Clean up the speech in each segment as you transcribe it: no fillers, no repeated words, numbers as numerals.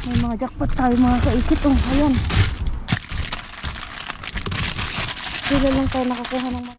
May mga jackpot tayo mga kaikit. Oh, ayan. Sila lang tayo nakakuha ng mga...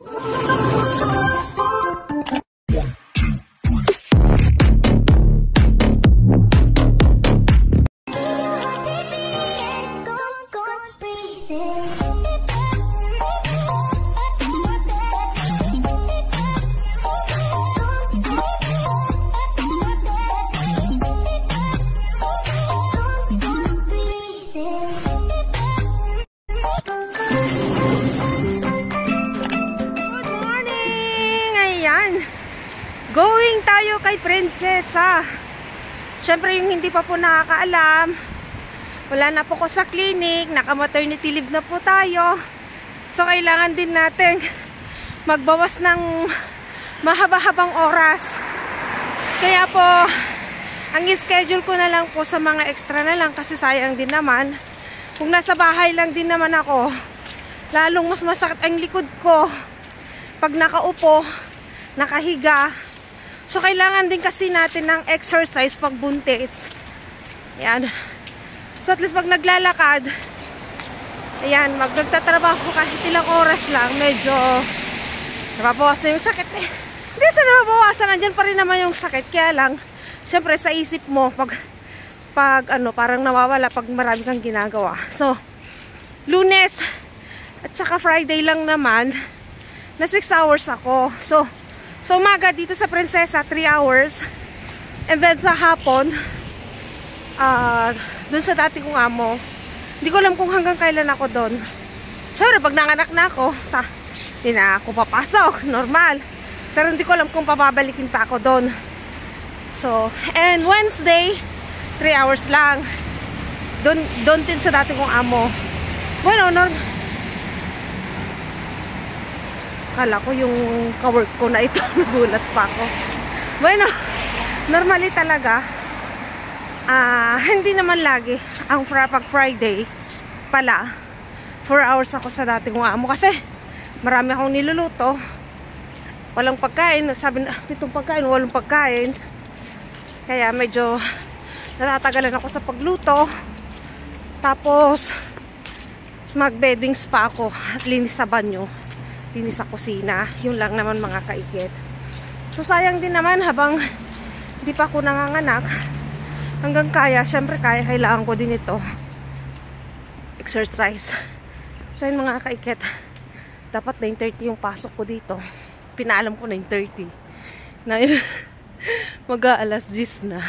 Going tayo kay Prinsesa. Siyempre yung hindi pa po nakakaalam, wala na po ko sa clinic, naka-maternity leave na po tayo. So kailangan din natin magbawas ng mahaba-habang oras. Kaya po, ang schedule ko na lang po sa mga extra na lang kasi sayang din naman. Kung nasa bahay lang din naman ako, lalong mas masakit ang likod ko pag nakaupo, nakahiga. So, kailangan din kasi natin ng exercise pag buntis. Ayan. So, at least pag naglalakad, ayan, nagtatrabaho kahit ilang oras lang, medyo nababawasan yung sakit eh. Hindi sa nababawasan, nandyan pa rin naman yung sakit. Kaya lang, syempre sa isip mo, pag parang nawawala pag marami kang ginagawa. So, Lunes at saka Friday lang naman, na 6 hours ako. So umaga dito sa Prinsesa, 3 hours. And then sa hapon, dun sa dati kong amo, hindi ko alam kung hanggang kailan ako dun. Siyempre, pag nanganak na ako, di na ako papasok, normal. Pero hindi ko alam kung papabalikin pa ako dun. So, and Wednesday, 3 hours lang. Dun din sa dati kong amo. Bueno, kala ko yung ka-work ko na ito. Nagulat pa ako. Bueno, normally talaga, hindi naman lagi. Ang pag Friday pala, 4 hours ako sa dating amo. Kasi marami akong niluluto. Walang pagkain. Sabi na, itong pagkain, walang pagkain. Kaya medyo natatagalan ako sa pagluto. Tapos, mag-beddings pa ako at linis sa banyo. Linis sa kusina. Yun lang naman mga kaikit. So sayang din naman habang hindi pa ako nanganganak, hanggang kaya, syempre kailangan ko din ito. Exercise. So yun mga kaikit, dapat 9:30 yung pasok ko dito. Pinaalam ko 9:30. Na mag-aalas 10 na.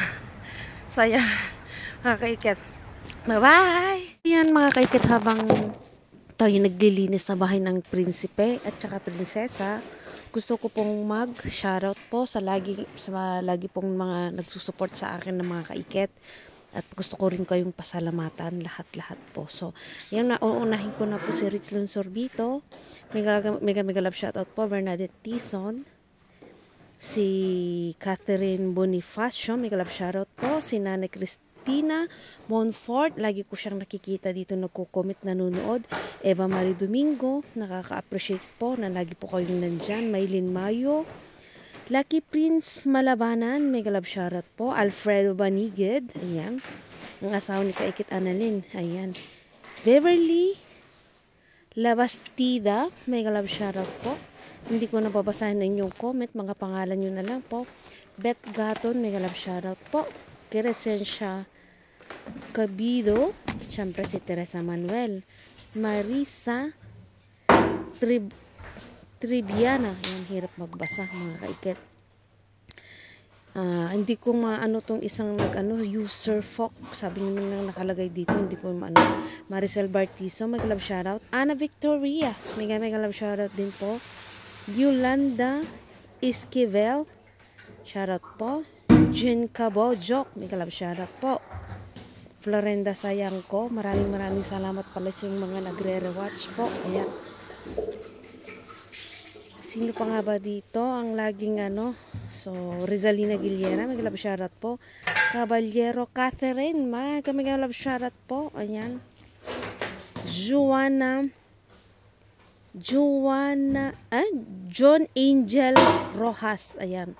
Sayang mga kaikit. Bye-bye! Yan mga kaikit, habang tayo naglilinis sa bahay ng prinsipe at saka prinsesa, gusto ko pong mag-shoutout po sa lagi pong mga nagsusuport sa akin ng mga kaiket, at gusto ko rin kayong pasalamatan lahat po. So, yan na, uunahin ko na po si Richlon Sorbito, mega love shoutout po, Bernadette Tison, si Catherine Bonifacio, mega love shoutout po, si Nane Cristina Monfort, lagi ko siyang nakikita dito nagko-comment, nanonood. Eva Marie Domingo, nakaka-appreciate po na lagi po kayong nandyan. Maylin Mayo, Lucky Prince Malabanan, mega love shoutout po. Alfredo Baniged, ayan, ang asawa ni Kaikit Annalyn, ayan. Beverly Labastida, mega love shoutout po. Hindi ko nababasahin na inyong comment, mga pangalan nyo na lang po. Beth Gaton, mega love shoutout po. Crescencia Cabido, syempre si Teresa Manuel, Marisa Triviana, yan, hirap magbasa mga kaiket. Hindi ko maano tong isang user folk, sabi nyo nang nakalagay dito, hindi ko maano. Maricel Bartizo, mega love shoutout. Ana Victoria, mega love shoutout din po. Yolanda Esquivel, shoutout po. Jen Cabojok, mega love shoutout po. Florenda Sayangko, maraming salamat pala sa yung mga nagre-rewatch po. Ayan. Sino pa nga ba dito ang laging so Rizalina Guilera, mega love shoutout po. Caballero Catherine, mega love shoutout po. Ayan. John Angel Rojas, ayan.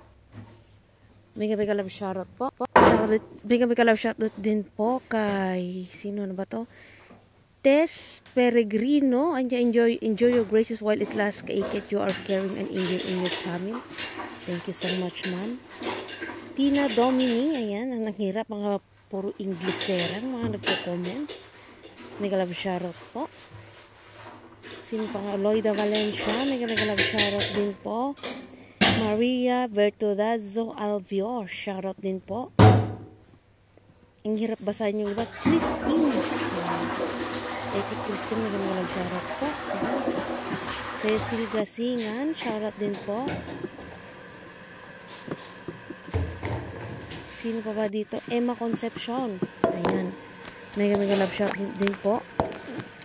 Mega love shoutout po. mega love shoutout din po kay, sino na ba to? Tess Peregrino. Enjoy your graces while it lasts. Kaiket, you are caring and in your family. Thank you so much, ma'am. Tina Domini, ayan, ang hirap, mga puro Ingleseran, mga nagko-comment. Mega love shoutout po. Sino pa nga? Loida Valencia, mega love shoutout din po. Maria Bertolazzo Alvior, shoutout din po. Ang hirap basahin yung iba. Christine. Kay Christine, mega love shoutout po. Cecil Gasingan, shoutout din po. Sino pa ba dito? Emma Concepcion. Ayan. Mega love shoutout din po.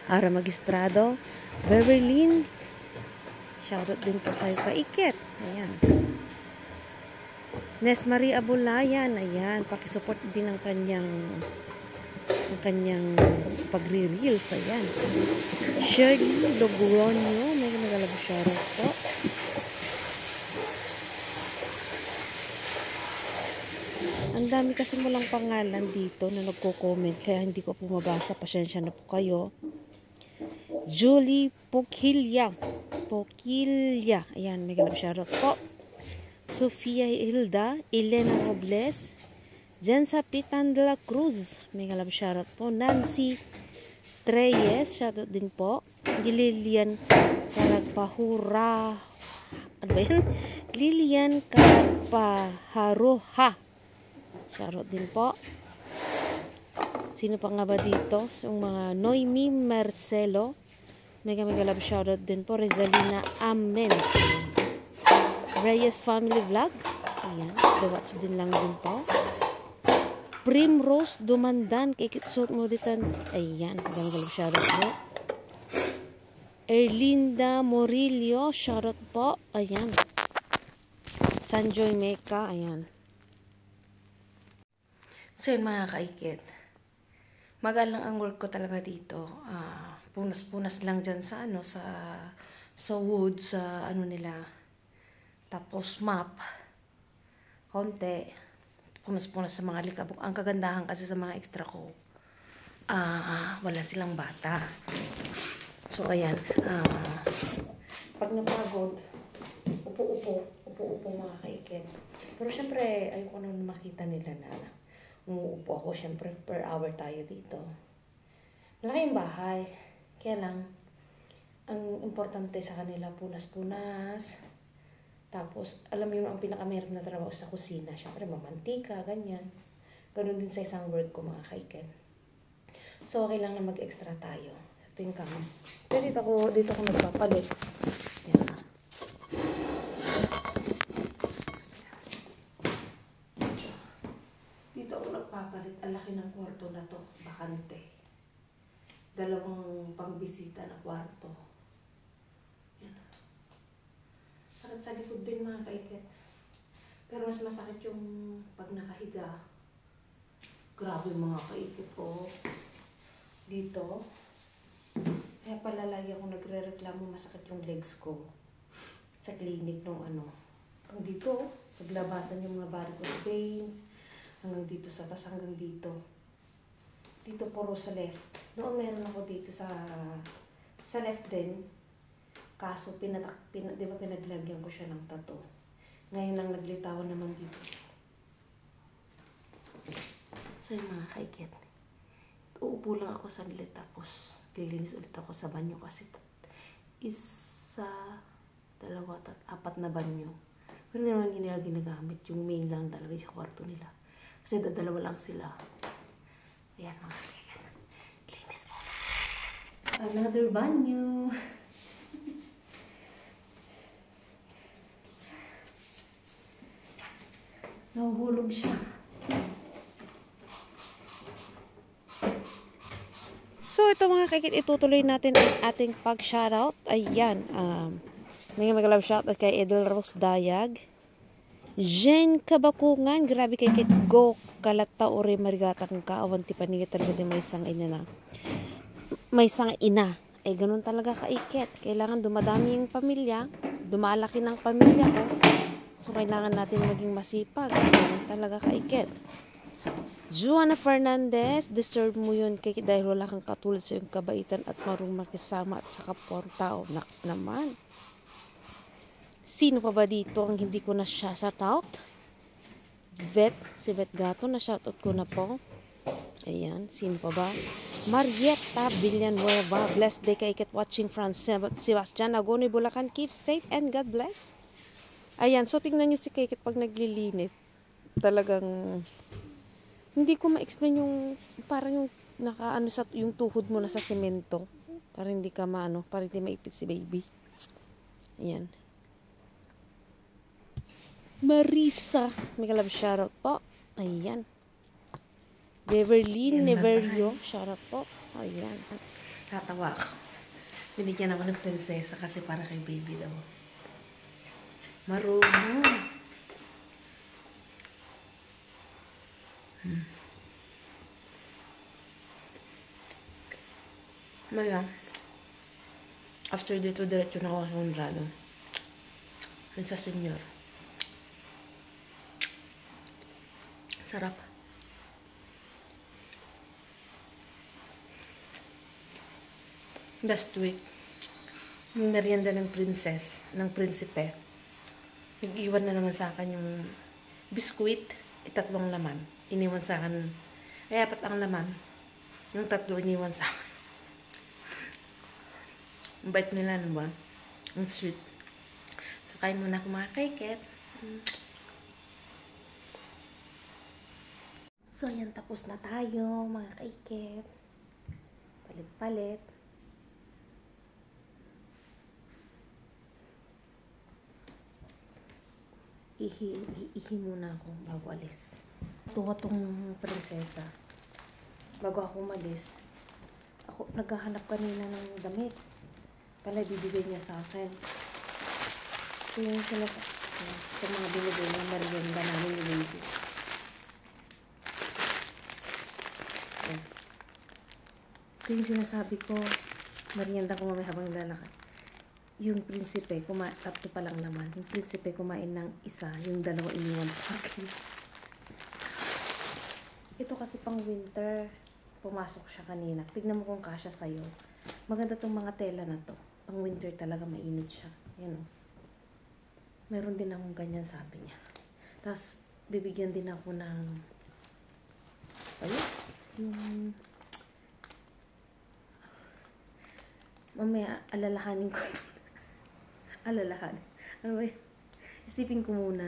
Ara Magistrado. Berlin. Shoutout din po sa'yo, Kaiket. Ayan. Nes Marie Abulayan. Ayan. Pakisupport din ang kanyang pagre-reels. Ayan. Shirley Logroño. Mega love shoutout po. Ang dami kasi walang pangalan dito na nagko-comment, kaya hindi ko po mabasa. Pasensya na po kayo. Julie Pokilya. Ayan, mega love shoutout po. Sofia Hilda. Elena Robles. Jensa Pitan de la Cruz. Mega love shoutout po. Nancy Treyes. Shoutout din po. Lilian Karagpahura. Ano ba yan? Lilian Karagpaharuha. Shoutout din po. Sino pa nga ba dito? Yung mga Noemi Marcelo. Mega love shoutout din po. Rizalina Amen. Reyes Family Vlog. Ayan. The-watch din lang din po. Primrose Dumandan. Kikitsot mo ditan. Ayan. Mega love shoutout po. Erlinda Morillo. Shoutout po. Ayan. Sanjoy Meka. Ayan. So yun mga kaikit, magalang ang work ko talaga dito. Punas-punas lang dyan sa wood, sa nila. Tapos map, konti. Punas-punas sa mga likabok. Ang kagandahan kasi sa mga extra ko, wala silang bata. So ayan, pag napagod, upo mga kaikit. Pero syempre, ayoko na makita nila na umuupo ako. Syempre, per hour tayo dito. Malaki yung bahay. Kaya lang, ang importante sa kanila, punas-punas. Tapos, alam mo yung ang pinakamahirap na trabaho sa kusina. Syempre, mamantika, ganyan. Ganun din sa isang work ko, mga kaiken. So, okay lang na mag-extra tayo. Ito yung kamo. Pero dito ako nagpapalit. Yan. Papalit, ang laki ng kwarto na to, bakante. 2 pangbisita na kwarto. Yan. Sakit sa likod din mga kaiket. Pero mas masakit yung pag nakahiga. Grabe mga kaiket po. Dito. Kaya pala lagi ako nagre-reklamo, masakit yung legs ko. Sa clinic nung Hanggang dito, paglabasan yung mga varicose veins. Hanggang dito sa tas, hanggang dito. Dito puro sa left. Noon meron ako dito sa left din. Kaso di ba pinaglagyan ko siya ng tattoo. Ngayon lang naglitawan naman dito. So yung mga kaiket, uupo lang ako saglit tapos lilinis ulit ako sa banyo kasi 1, 2, 4 na banyo. Pero hindi naman nila ginagamit. Yung main lang talaga yung kwarto nila. Kasi 2 lang sila. Ayan mga kaibigan. Linis mo. Another banyo. Nahuhulog siya. So ito mga kaikit, itutuloy natin ang ating pag-shoutout. Ayan. May mag-love shoutout kay Edelrose Dayag. Jen Kabakungan, grabe kay Kit Go Kalata ore marigatang ka awanti paningit talaga din may isang ina. Ganun talaga kaiket. Kailangan dumadami yung pamilya, dumalaki ng pamilya ko. So kailangan natin maging masipag. Ganun talaga kaiket. Juana Fernandez, deserve mo yun kay dahil wala kang katulad sa iyong kabaitan at marunong makisama at sa kapwa tao. Next naman. Sino pa ba dito ang hindi ko na siya shoutout? Si Vet Gato, na shoutout ko na po. Ayan, sino pa ba? Marietta Villanueva, blessed day kay Iket watching from Sebastian Agonoy, Bulacan. Keep safe and God bless. Ayan, so tingnan nyo si Kaiket pag naglilinis. Talagang hindi ko ma-explain yung parang yung nakaano sa yung tuhod mo na sa semento para hindi ka maano, para hindi maipit si baby. Ayan. Marisa, may kalab shoutout po. Ayan. Beverly Neverio, shoutout po. Ayan. Katawa ko. Binigyan ako ng prinsesa kasi para kay baby daw. Marunong. Maya, after dito, diretso na ako sa Honrado. Sa Senyor. Sarap. Last week, yung merienda ng prinsipe, nag-iwan na naman sa akin yung biskuit, 3 laman. Iniwan sa akin, ay 4 ang laman. Yung 3 iniwan sa akin. Ang bait nila, ano ba? Ang sweet. So, kain muna ako mga Kaiket. So, yan, tapos na tayo, mga Kaiket. Palit-palit. Ihi muna ako bago alis. Tuwa tong prinsesa. Bago ako umalis, ako naghahanap kanina ng damit. Pala bibigay niya sa akin. Ito yung sa mga binigay ng merienda namin ni baby. Ito yung sinasabi ko, merienda ko mamaya habang lalakad. Yung prinsipe, 3 pa lang naman. Yung prinsipe kumain ng 1, yung 2 iniwan sa akin. Ito kasi pang winter. Pumasok siya kanina. Tignan mo kung kasya sa'yo. Maganda tong mga tela na to. Pang winter talaga mainit siya. Yan o. Meron din akong ganyan, sabi niya. Tapos, bibigyan din ako ng yung mamaya alalahanin ko. Alalahanin. Ano ba yun? Isipin ko muna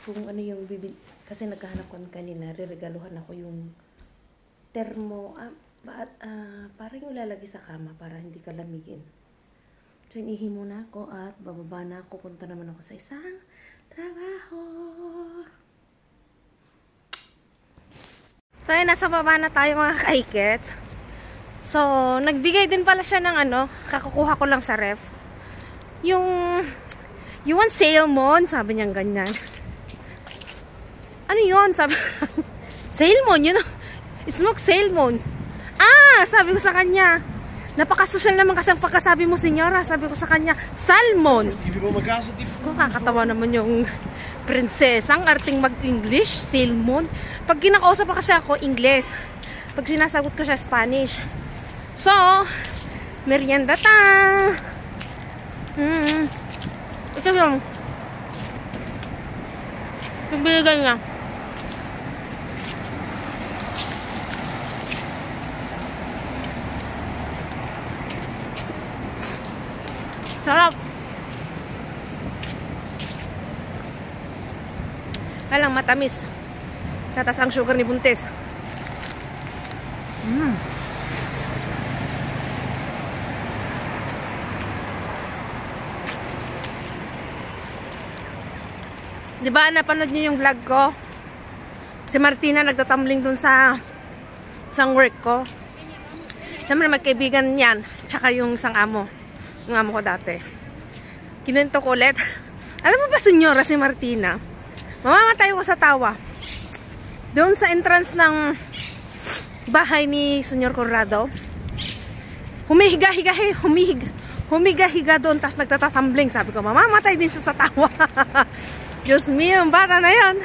kung ano yung bibili. Kasi naghahanap ko kanina, riregaluhan ako yung termo, parang yung lalagay sa kama para hindi ka lamigin. So, inihi muna ako at bababa na ako. Punta naman ako sa isang trabaho. So, ayun, nasa baba na tayo mga Kaiket. So, nagbigay din pala siya ng kakukuha ko lang sa ref. Yung, you want salmon? Sabi niyang ganyan. Ano yun? Sabi, salmon, yun know? Smoked salmon. Sabi ko sa kanya, napakasosyal naman kasi ang pagkasabi mo, senyora. Sabi ko sa kanya, salmon. Kung kakatawa naman yung prinsesa, ang arting mag-English, salmon. Pag kinakausap pa kasi ako, English. Pag sinasagot ko siya, Spanish. So, merienda ta. Ito yung nagbigay niya. Sarap. Alang matamis. Tatas ang sugar ni Buntes. Diba napanood niyo yung vlog ko? Si Martina nagtatumbling dun sa isang work ko. Siyempre magkaibigan yan. Tsaka yung isang amo. Yung amo ko dati. Kinento ko ulit. Alam mo ba, senyora, si Martina? Mamamatay ko sa tawa. Doon sa entrance ng bahay ni Senyor Corrado. Humiga-higa doon. Tapos nagtatatumbling. Sabi ko, mamamatay din siya sa tawa. Diyos mio, yung bata na yan.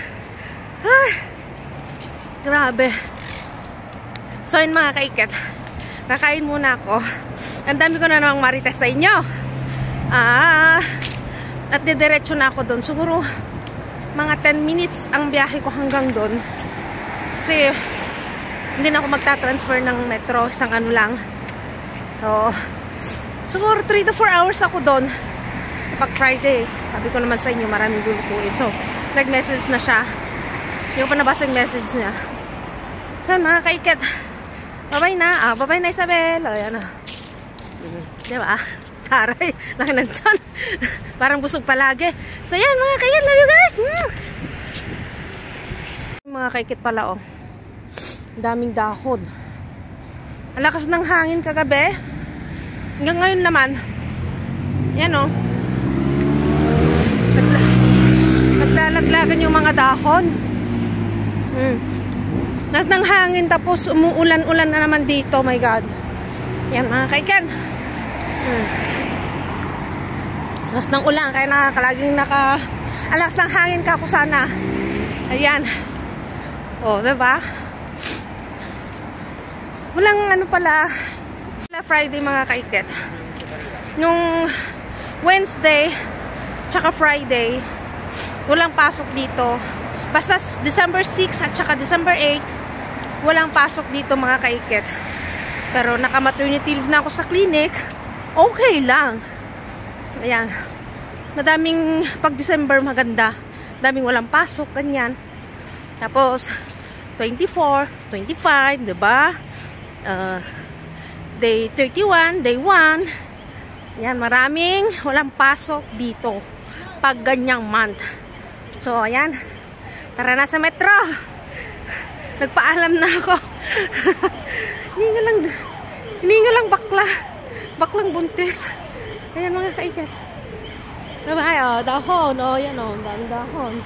Grabe. So yun mga kaikit, kakain muna ako. Ang dami ko na namang marites sa inyo. At didiretso na ako doon. Siguro mga 10 minutes ang biyahe ko hanggang doon. Kasi hindi na ako magta-transfer ng metro. Isang ano lang. So siguro 3 to 4 hours ako doon. Pag Friday, sabi ko naman sa inyo, maraming lulutuin. So nag-message na siya. Hindi ko pa nabasa yung message niya. So mga kaikit, bye-bye na. Bye-bye na Isabel. O yan o. Diba? Taray. Laki ng tiyan. Parang busog palagi. So yan mga kaikit. Love you guys. Mga kaikit pala o. Daming dahon. Ang lakas ng hangin kagabi. Hanggang ngayon naman. Yan o. Naglalaglagan yung mga dahon. Nas ng hangin tapos umuulan-ulan na naman dito. Oh my God. Yan mga kaikan. Alas ng ulan kaya nakakalaging alas ng hangin ka ako sana. Ayan. Oh, diba? Walang ano pala. Friday mga kaiket. Nung Wednesday tsaka Friday walang pasok dito. Basta December 6 at saka December 8 walang pasok dito mga kaiket. Pero naka-maternity leave na ako sa clinic. Okay lang. Ayan. Madaming pag December maganda. Daming walang pasok, ganyan. Tapos 24, 25, 'di ba? Day 31, day 1. Yan, maraming walang pasok dito pag ganyang month. So, ayan. Tara na sa metro. Nagpaalam na ako. Hininga lang bakla. Baklang buntis. Ayan mga kaiket. Diba? Dahon. Yan daming dahon.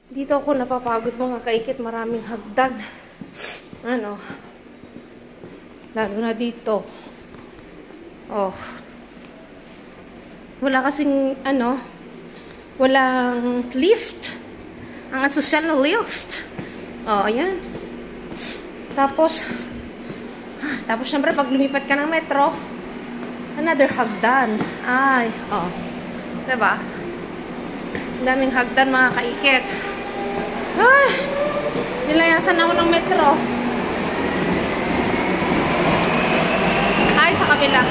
Dito ako napapagod mga kaiket. Maraming hagdan. Lalo na dito. Wala kasing walang lift. Ang social na lift. Ayan. Tapos syempre pag lumipat ka ng metro, another hagdan. Diba? Ang daming hagdan mga kaiket. Nilayasan ako ng metro. Sa kabila.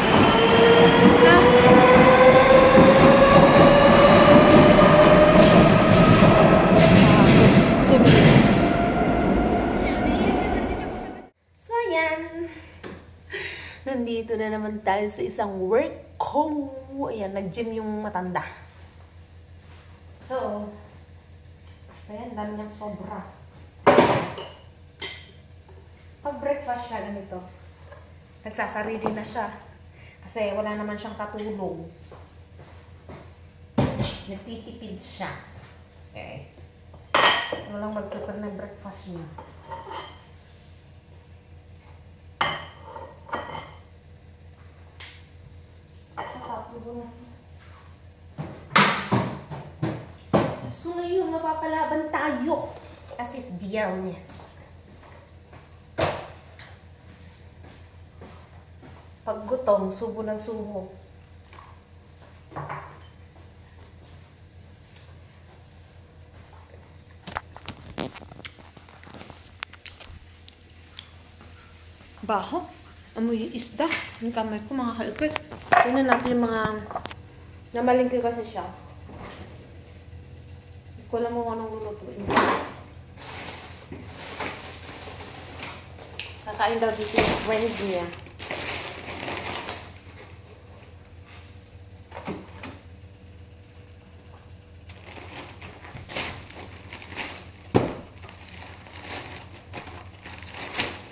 2 minutes. So, yan. Nandito na naman tayo sa isang work home. Ayan, nag-gym yung matanda. So, ayan, dami niyang sobra. Pag breakfast siya, ganito. Nagsasarili na siya. Kasi wala naman siyang katulong. Nagtitipid siya. Okay. Walang mag-prepare ng breakfast niya. So ngayon, mapapalaban tayo. As is Biyernes. Pag gutom, subo ng subo. Baho. Amoy yung isda. Yung kamay ko mga kaikit. Tingnan natin yung mga namalingki kasi siya. Hindi ko alam mo kung anong lulutuin. Kakain daw dito yung friend niya.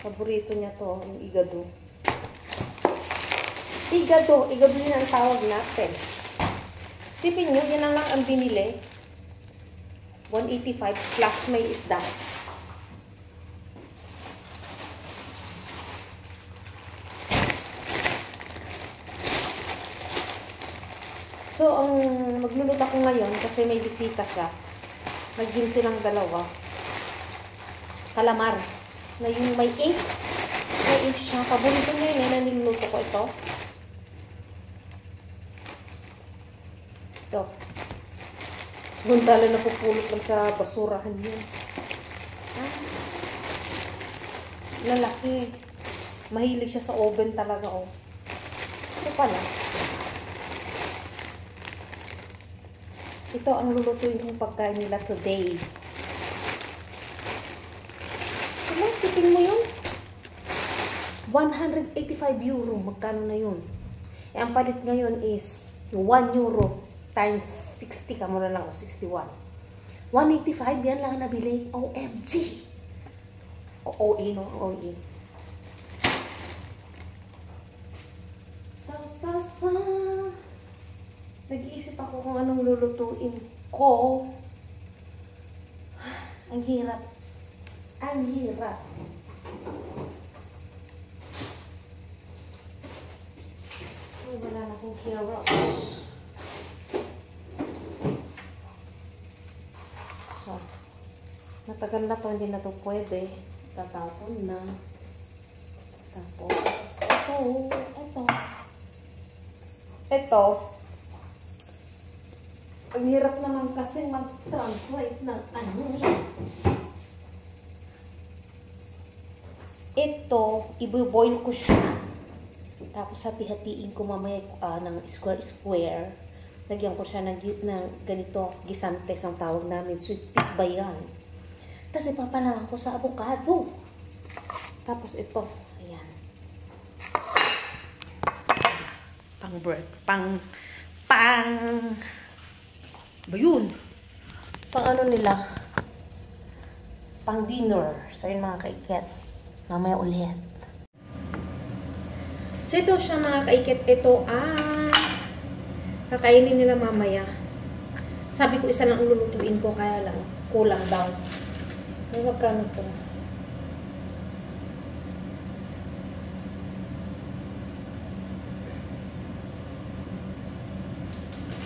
Paborito niya to, yung igado. Igado yun ang tawag natin. Tipin nyo, yan lang ang binili. 185 plus may isda. So, ang magluluto ko ngayon, kasi may bisita siya. Nag-gym silang dalawa. calamar. Na yung may ink. May ink siya. Paborito niya yun. Na niluto ko ito. Ito. Gundala na pupulot lang sa basurahan yun. Lalaki. Mahilig siya sa oven talaga, oh. Ito pala. Ito ang lulutuin kong pagkain nila today. Kung sipin mo yun? 185 euro. Magkano na yun? Eh, ang palit ngayon is 1 euro times 60. Kamo na lang, o 61. 185, yan lang nabili. OMG! O OE, no? OE. Sa. Nag-iisip ako kung anong lulutuin ko. Ang hirap. Ang hirap. Ay, wala na akong hirap. So, matagal na to, hindi na to pwede. Tatapon na. Tapos, ito. Ang hirap naman kasi mag-translate ng ano yan. Ito, i-boil ko siya. Tapos hati-hatiin ko mamaya ng square-square. Lagyan ko siya ng ganito, gisantes ang tawag namin. Sweet peas ba yan? Tapos ipapalaman ko sa avocado. Tapos ito, ayan. Ba yun? Pang ano nila? Pang dinner. So yun mga kaiket. Mamaya ulit. So ito siya mga kaiket. Ito kakainin nila mamaya. Sabi ko isa lang ang lulutuin ko. Kaya lang kulang daw. May magkano ito?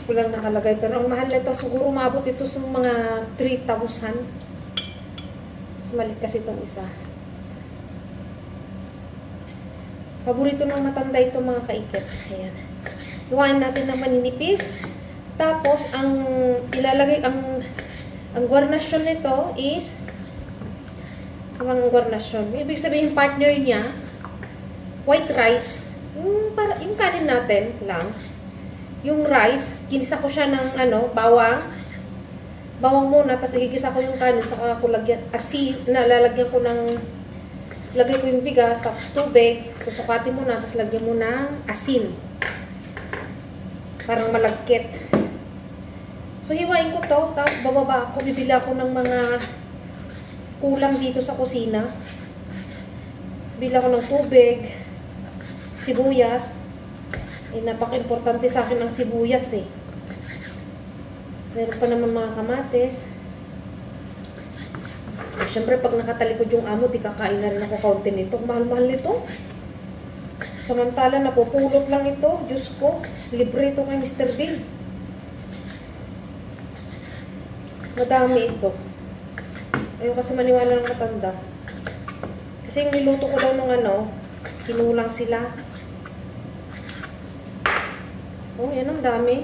Kulang nakalagay. Pero ang mahal nito, siguro umabot ito sa mga 3,000. Mas malit kasi itong isa. Paborito ng matanda ito mga kaiket. Ayan. Luwain natin ng maninipis. Tapos, ang ilalagay, ang garnasyon nito is, ang garnasyon. Ibig sabihin, partner niya, white rice. Yung kanin natin lang. Yung rice, ginisa ko siya ng bawang. Bawang muna, tapos igigisa ko yung kanin, saka ko lagyan, lalagyan ko ng, lagay ko yung bigas, tapos tubig, susukatin mo na, tapos lagyan mo ng asin. Parang malagkit. So, hiwain ko to, tapos bababa ako, bibili ako ng mga kulang dito sa kusina. Bibili ako ng tubig, sibuyas. Napaka-importante sa akin ang sibuyas eh. Meron pa naman mga kamates. Siyempre, pag nakatalikod yung amo, di kakain na rin ako kaunti nito. Mahal-mahal nito. Samantala, napupulot lang ito. Diyos ko, libre ito kay Mr. Bean. Madami ito. Ayaw kasi maniwala ng matanda. Kasi yung niluto ko daw ng kinulang sila. Oh, yan ang dami.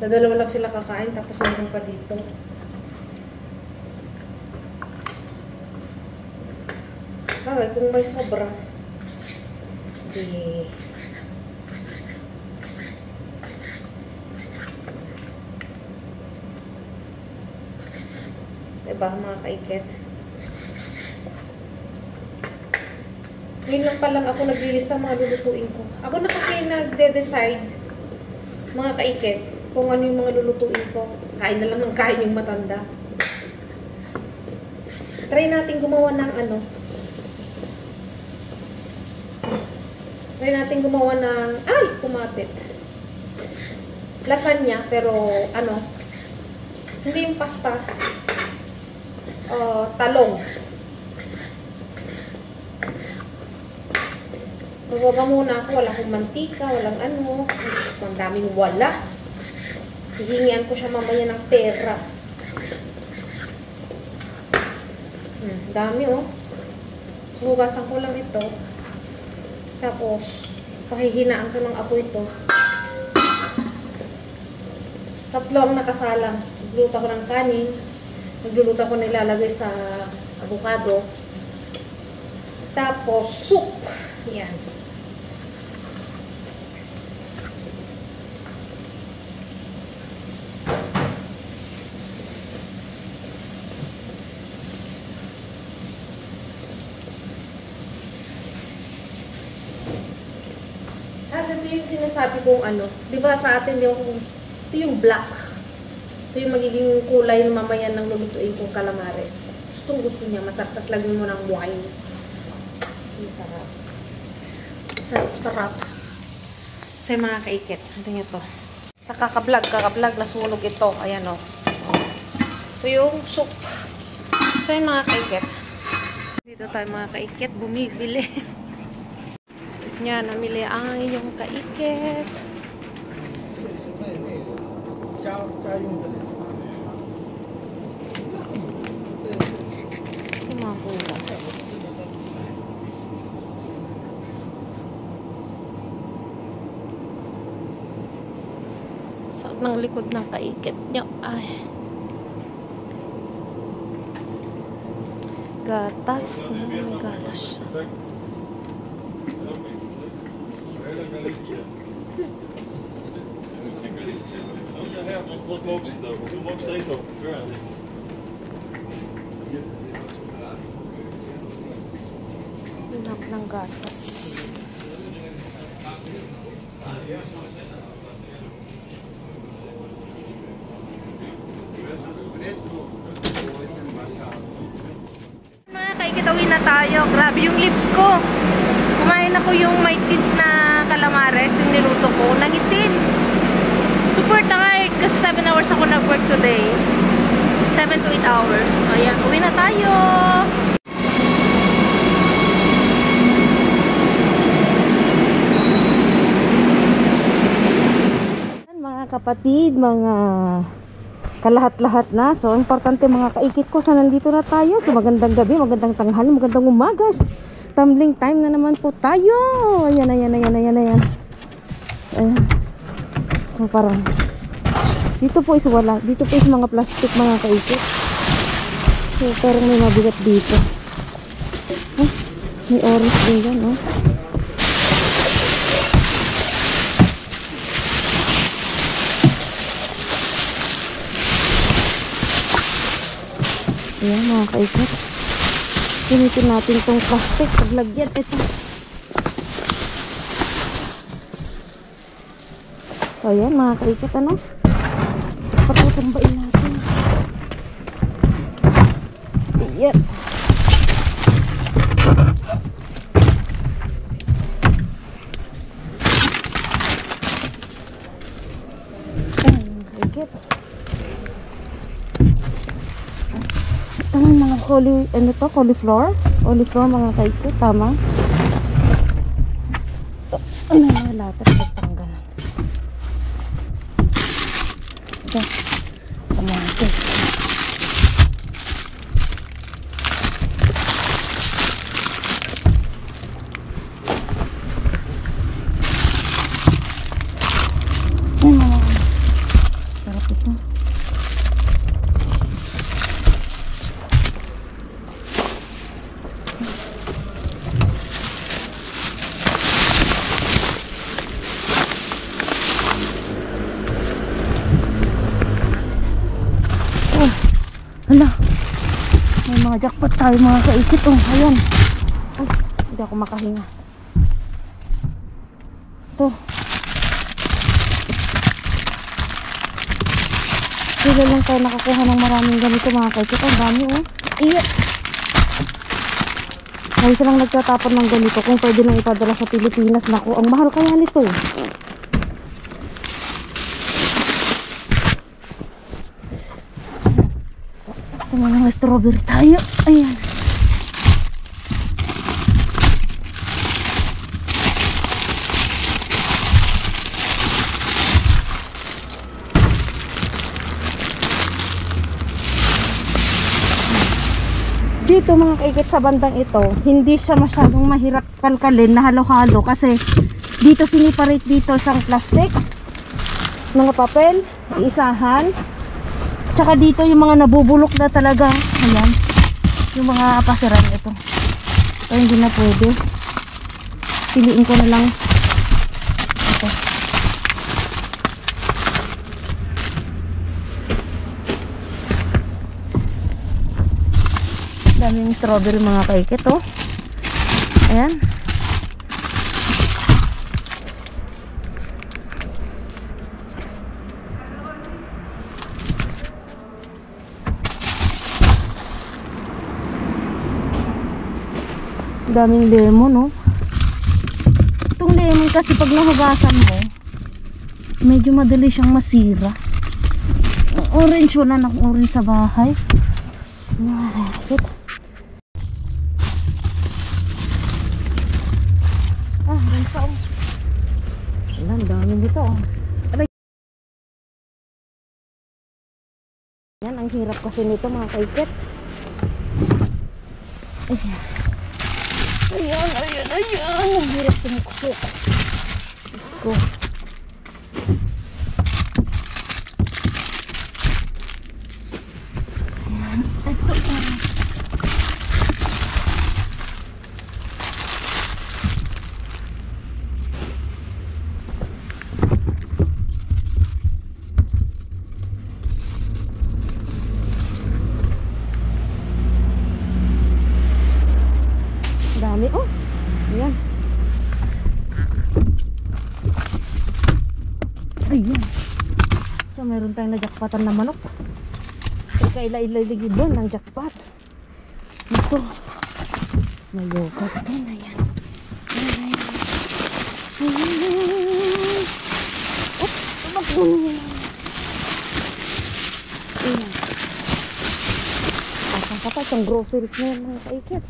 Dadalawa lang sila kakain, tapos meron pa dito. Bagay, kung may sobra. Di. Diba, mga kaiket? Ngayon lang pa lang ako naglilista mga lulutuin ko. Ako na kasi nagde-decide, mga kaiket, kung ano yung mga lulutuin ko. Kain na lang ng kain yung matanda. Try natin gumawa ng Try natin gumawa ng, kumapit. Lasagna, pero hindi yung pasta. Talong. Magbaba muna ako, wala akong mantika, walang ang daming wala. Hihingian ko siya mamaya ng pera. Dami oh. So, hugasan ko lang ito. Tapos, pahihinaan ko ng apoy ito. Tatlo ang nakasalang. Nagluluto ko ng kanin. Nagluluto ko nilalagay sa avocado. Tapos, soup. Yan. Kasi ito yung sinasabi kong ano. Di ba sa atin, ito yung black. Ito yung magiging kulay na mamaya ng lulutuin kong calamares. Gustong gusto niya. Masarap. Tas lagyan mo ng wine. Sarap. Sarap. So yung mga kaikit. Ito nyo to. Sa kakablog, nasunog ito. Ayan o. Ito yung soup. So yung mga kaikit. Dito tayo mga kaikit. Bumibili. Yan, namili ang inyong kaikit. Ito mga pula. Sakit ng likod ng kaikit nyo. Ay. Gatas. May gatas. Wat mogen ze dan? Hoe mogen ze deze ook? Anak ng gatas. Mga kaikitawin na tayo. Grabe yung lips ko. Kumain ako yung may tint na calamares, yung niluto ko. Nangitim. Super tired kasi 7 hours ako nag-work today. 7 to 8 hours. Ayan, uwi na tayo. Mga kapatid, mga kalahat-lahat na. So, importante mga kaikit ko. So, nandito na tayo. So, magandang gabi, magandang tanghali, magandang umaga. Tumbling time na naman po tayo. Ayan. Ayan. So, parang dito po is wala. Dito po is mga plastic, mga kaikit. So, parang may mabigat dito. May orange din dyan, no? Ayan, mga kaikit. Gamitin natin itong plastic. Paglagyan, ito. So, ayan, mga kaikit, ano? So, patutumbain natin. Ayan. Ayan, mga kaikit. Ito may mga cauliflower. Cauliflower, mga kaikit, tama. Ano mga latas pagtanggal. Ito. Kamatis. Ayan mga. Sarap ito. Hala, may mga jackpot tayo mga kaikit. Oh, ayan. Ay, hindi ako makahinga. Ito. Sila lang tayo nakakuha ng maraming ganito mga kaikit. Ang dami oh. Iya. Ngayon silang nagtatapon ng ganito. Kung pwede lang ipadala sa Pilipinas. Naku, ang mahal kaya nito. Mga strawberry tayo. Ayan. Dito mga kaikit sa bandang ito, hindi siya masyadong mahirap kalkalin na halo-halo kasi dito siniparate dito isang plastic, mga papel, isahan. Tsaka dito yung mga nabubulok na talaga. Ayan. Yung mga pasiran ito. Ito hindi na pwede. Piliin ko na lang ito. Daming strawberry mga kaikit oh. Ayan. Daming lemon, no? Itong lemon kasi pag nahugasan mo, medyo madali siyang masira. Orange, wala na akong orange sa bahay. Orange pa, oh. Alam, daming dito, oh. Yan, ang hirap kasi nito, mga kaikit. Ayan. Ang hirap sumuksok. Ito. Ayan. Ito. Dami, oh. Ayan. Ayan. So, meron tayong na-jackpotan na manok. Ika-ilailigid doon ng jackpot. Ito. May yogurt din. Ayan. Ayan. Oh, tumakbo na yan. Ayan. Pasang pa itong groceries na yan mga kaikit.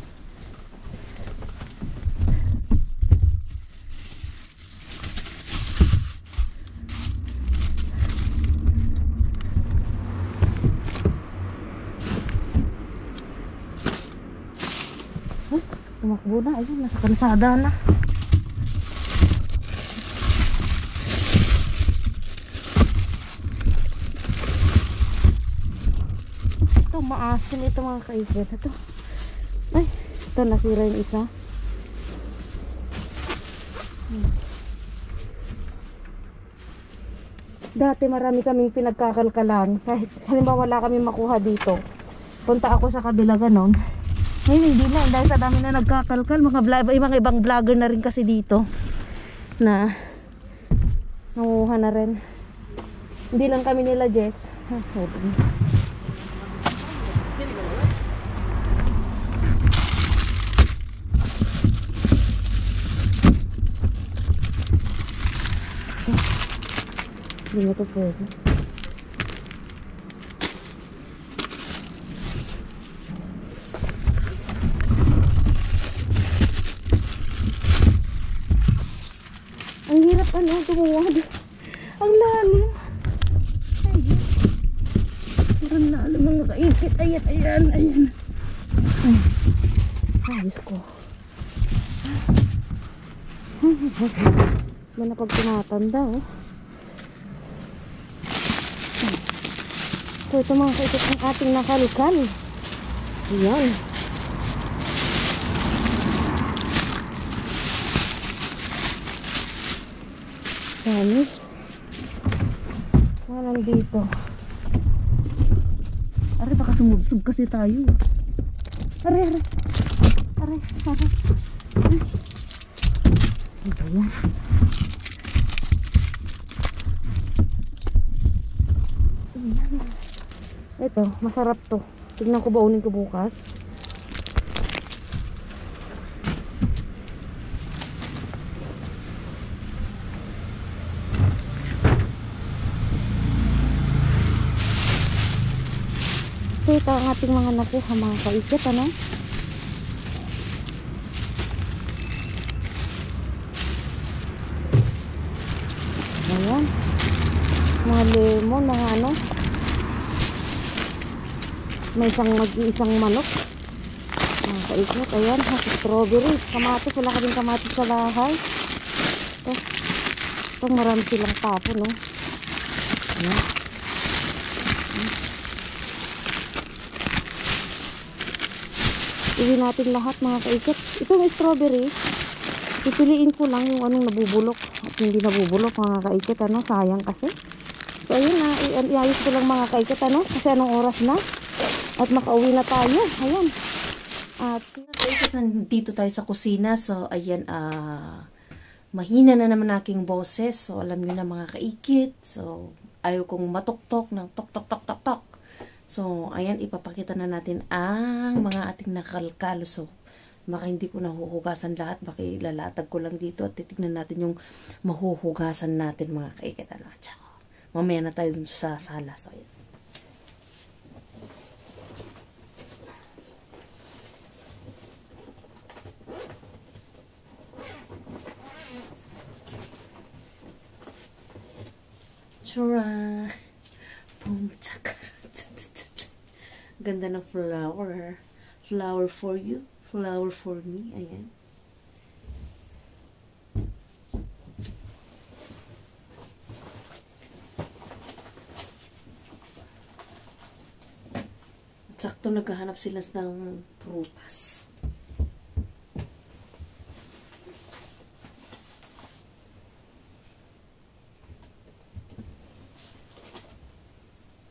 Tumakbo na, ayun, nasa kalsada na. Ito, maasim ito mga kaikit. Ito, ay, ito nasira yung isa. Dati marami kaming pinagkakalkalan. Kahit halimbawa wala kami makuha dito, punta ako sa kabila ganon. Ngayon hindi na, dahil sa dami na nagkakalkal, mga ibang vlogger na rin kasi dito na nanguha na rin. Hindi lang kami nila Jess. Hindi mo ito pwede. Ang hirap tumuwad. Ang lalim. Ang lalim mga kaikit. Ayan. Ay, Diyos ko. Ba na pag tumatanda, oh. So, ito mga kaikit ng ating nakalkan. Ayan. Dami. Walang dito. Aray, baka sumubsub kasi tayo. Aray. Ito yan. Ito, masarap to. Tignan ko, baunin ko bukas. So ito ang ating mga nakuha mga kaikit, ano? Ayan. Mga lemon, mga ano. May isang mag-iisang manok. Mga kaikit, ayan, strawberry, kamatis, wala ka din kamatis sa bahay. Ito, marami silang tapo, no? Ayan. Iwi natin lahat mga kaikit. Itong strawberry, pipiliin ko lang yung anong nabubulok at hindi nabubulok mga kaikit, ano, sayang kasi. So ayun na, iayos ko lang mga kaikit, ano, kasi anong oras na at makauwi na tayo. Ayan. At kaikit, nandito tayo sa kusina. So ayan, mahina na naman aking boses. So alam niyo na mga kaikit. So ayaw kong matuktok ng tok tok tok tok tok. So ayan, ipapakita na natin ang mga ating nakalkalo. So baka hindi ko nahuhugasan lahat, baka ilalatag ko lang dito at titignan natin yung mahuhugasan natin mga kaikit, ano. Tsaka mamaya na tayo dun sa sala. So ayan. Chura! Boom! Tsaka! Ganda ng flower. Flower for you. Flower for me. Ayan. Sakto naghahanap sila ng prutas.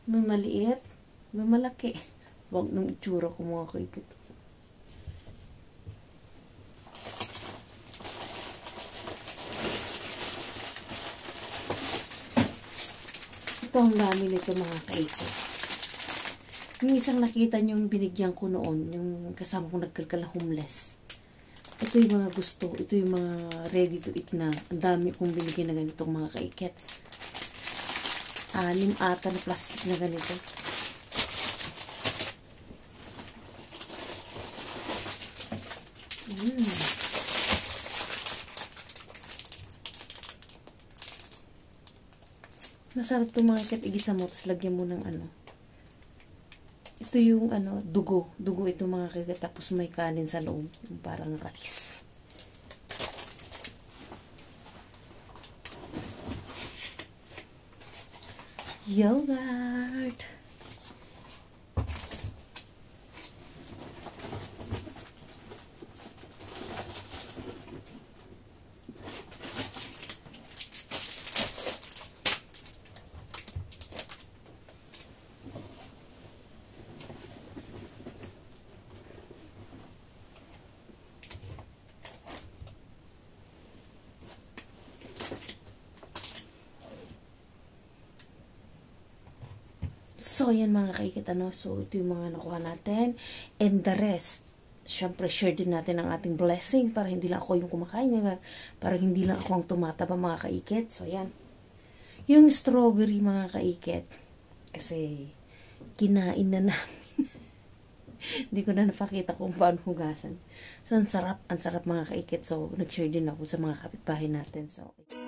May maliit, may malaki. Huwag nang itsura ko mga kaikit. Ito ang dami nito mga kaikit. Yung isang nakita nyo yung binigyan ko noon, yung kasama kong nagkalkala homeless. Ito yung mga gusto, ito yung mga ready to eat na. Ang dami kong binigyan na ganitong mga kaikit. 6 ata na plastic na ganito. Masarap itong mga kaikit, igisa mo, tapos lagyan mo ng ano. Ito yung ano, dugo. Dugo ito mga kaikit, tapos may kanin sa loob. Yung parang rice. Yogurt. So, yan mga kaikit, ano. So, ito yung mga nakuha natin. And the rest, syempre, share din natin ang ating blessing para hindi lang ako yung kumakain. Para hindi lang ako ang tumataba mga kaikit. So, yan. Yung strawberry mga kaikit. Kasi, kinain na namin. Hindi ko na napakita kung paano hugasan. So, ang sarap mga kaikit. So, nag-share din ako sa mga kapitbahay natin. So, okay.